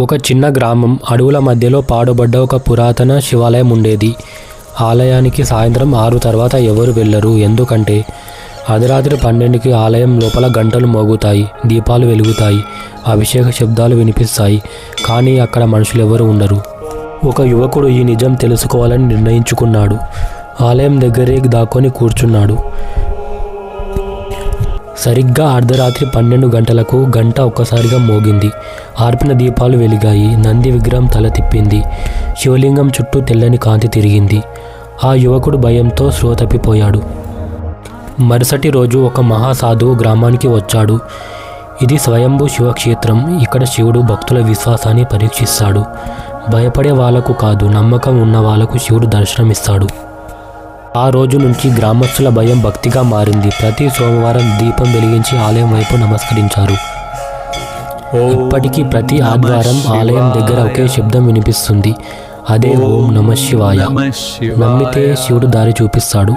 ఒక చిన్న గ్రామం అడవుల మధ్యలో పాడుబడ్డ ఒక పురాతన శివాలయం ఉండేది. ఆలయానికి సాయంత్రం 6 తర్వాత ఎవరు వెళ్ళరు. ఎందుకంటే అర్ధరాత్రి 12కి ఆలయం లోపల గంటలు మోగుతాయి, దీపాలు వెలుగుతాయి, అభిషేక శబ్దాలు వినిపిస్తాయి. కానీ అక్కడ మనుషులు ఎవరు ఉండరు. ఒక యువకుడు ఈ నిజం తెలుసుకోవాలని నిర్ణయించుకున్నాడు. ఆలయం దగ్గరే దాక్కొని కూర్చున్నాడు. సరిగ్గా అర్ధరాత్రి 12 గంటలకు గంట ఒక్కసారిగా మోగింది. ఆర్పిన దీపాలు వెలిగాయి. నంది విగ్రహం తల తిప్పింది. శివలింగం చుట్టూ తెల్లని కాంతి తిరిగింది. ఆ యువకుడు భయంతో స్పృహ తప్పిపోయాడు. మరుసటి రోజు ఒక మహాసాధువు గ్రామానికి వచ్చాడు. ఇది స్వయంభూ శివక్షేత్రం. ఇక్కడ శివుడు భక్తుల విశ్వాసాన్ని పరీక్షిస్తాడు. భయపడే వాళ్లకు కాదు, నమ్మకం ఉన్న వాళ్లకు శివుడు దర్శనమిస్తాడు. ఆ రోజు నుంచి గ్రామస్తుల భయం భక్తిగా మారింది. ప్రతి సోమవారం దీపం వెలిగించి ఆలయం వైపు నమస్కరించారు. ఇప్పటికీ ప్రతి ఆదివారం ఆలయం దగ్గర ఒకే శబ్దం వినిపిస్తుంది. అదే ఓం నమః శివాయ. నమ్మితే శివుడు దారి చూపిస్తాడు.